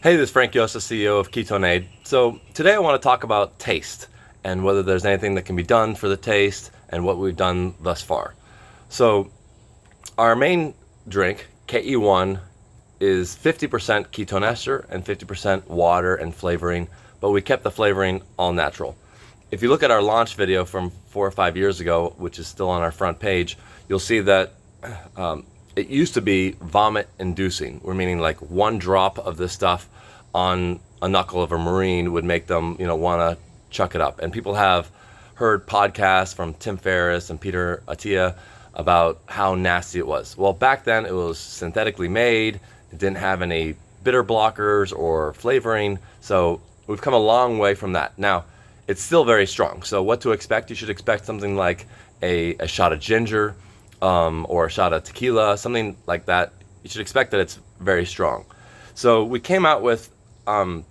Hey, this is Frank Yosa, CEO of Ketone. So today I want to talk about taste and whether there's anything that can be done for the taste and what we've done thus far. So our main drink, KE1, is 50% ketone ester and 50% water and flavoring, but we kept the flavoring all natural. If you look at our launch video from 4 or 5 years ago, which is still on our front page, you'll see that it used to be vomit inducing. We're meaning like one drop of this stuff on a knuckle of a Marine would make them, want to chuck it up. And people have heard podcasts from Tim Ferriss and Peter Attia about how nasty it was. Well, back then it was synthetically made. It didn't have any bitter blockers or flavoring. So we've come a long way from that. Now, it's still very strong. So what to expect? You should expect something like a shot of ginger, or a shot of tequila, something like that. You should expect that it's very strong. So we came out with, a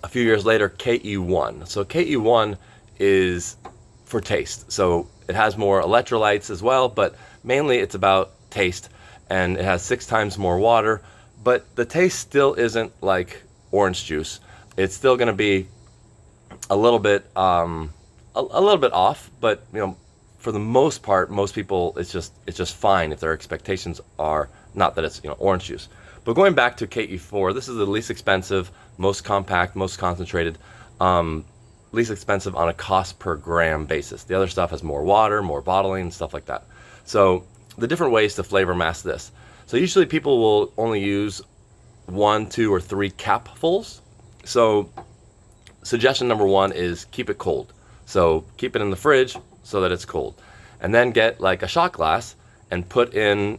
few years later, KE1. So KE1 is for taste. So it has more electrolytes as well, but mainly it's about taste, and it has 6 times more water, but the taste still isn't like orange juice. It's still going to be a little bit off, but for the most part, most people, it's just fine if their expectations are not that it's orange juice. But going back to KE4, this is the least expensive, most compact, most concentrated, least expensive on a cost per gram basis. The other stuff has more water, more bottling, stuff like that. So the different ways to flavor mask this. So usually people will only use 1, 2, or 3 capfuls. So suggestion number 1 is keep it cold. So keep it in the fridge so that it's cold, and then get like a shot glass and put in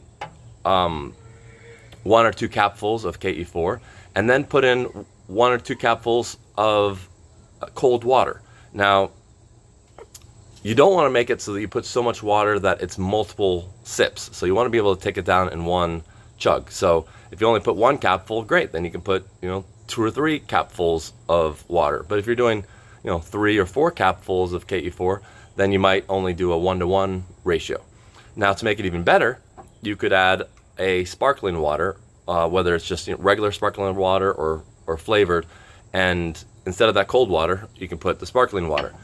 1 or 2 capfuls of KE4, and then put in 1 or 2 capfuls of cold water. Now, you don't want to make it so that you put so much water that it's multiple sips. So you want to be able to take it down in one chug. So if you only put 1 capful, great, then you can put 2 or 3 capfuls of water. But if you're doing 3 or 4 capfuls of KE4, then you might only do a 1-to-1 ratio. Now, to make it even better, you could add a sparkling water, whether it's just regular sparkling water or flavored, and instead of that cold water, you can put the sparkling water.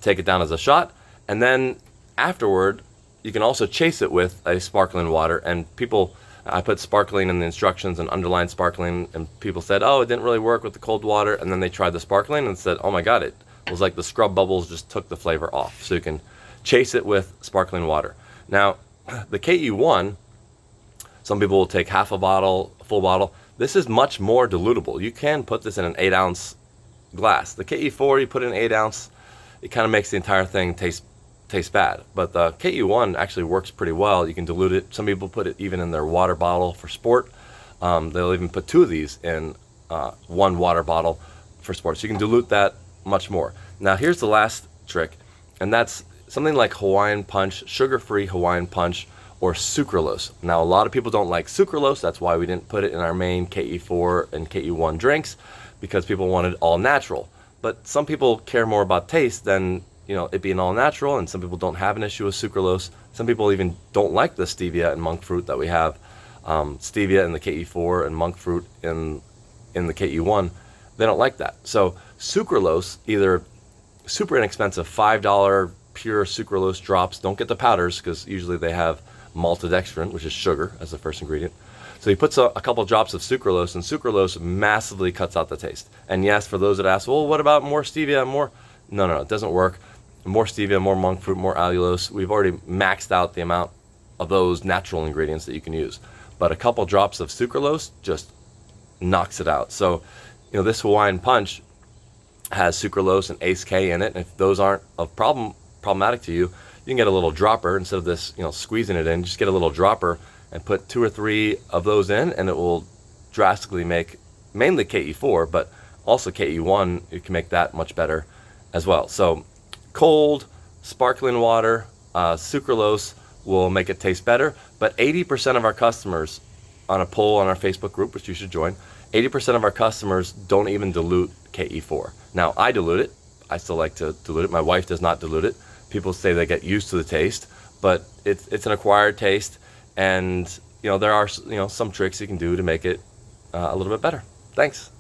Take it down as a shot, and then afterward, you can also chase it with a sparkling water. And I put sparkling in the instructions and underlined sparkling, and people said, oh, it didn't really work with the cold water, and then they tried the sparkling and said, oh my God, it was like the scrub bubbles just took the flavor off. So you can chase it with sparkling water. Now, the KE1, some people will take half a bottle, a full bottle. This is much more dilutable. You can put this in an 8-ounce glass. The KE4, you put in 8 ounce, it kind of makes the entire thing taste bad. But the KE1 actually works pretty well. You can dilute it. Some people put it even in their water bottle for sport. They'll even put 2 of these in 1 water bottle for sport. So you can dilute that much more. Now here's the last trick, and that's something like Hawaiian Punch, sugar-free Hawaiian Punch, or sucralose. Now a lot of people don't like sucralose. That's why we didn't put it in our main KE4 and KE1 drinks, because people wanted all natural. But some people care more about taste than it being all natural, and some people don't have an issue with sucralose. Some people even don't like the stevia and monk fruit that we have. Stevia in the KE4 and monk fruit in the KE1, they don't like that. So sucralose, either super inexpensive $5 pure sucralose drops. Don't get the powders, because usually they have maltodextrin, which is sugar, as the first ingredient. So he puts a couple drops of sucralose, and sucralose massively cuts out the taste. And yes, for those that ask, well, what about more stevia, more? No, it doesn't work. More stevia, more monk fruit, more allulose. We've already maxed out the amount of those natural ingredients that you can use. But a couple drops of sucralose just knocks it out. So, this Hawaiian Punch has sucralose and Ace K in it. And if those aren't problematic to you, you can get a little dropper instead of this, squeezing it in. Just get a little dropper and put 2 or 3 of those in, and it will drastically make mainly KE4, but also KE1. You can make that much better as well. So cold, sparkling water, sucralose will make it taste better. But 80% of our customers, on a poll on our Facebook group, which you should join, 80% of our customers don't even dilute KE4. Now, I dilute it. I still like to dilute it. My wife does not dilute it. People say they get used to the taste, but it's an acquired taste, and there are some tricks you can do to make it a little bit better. Thanks.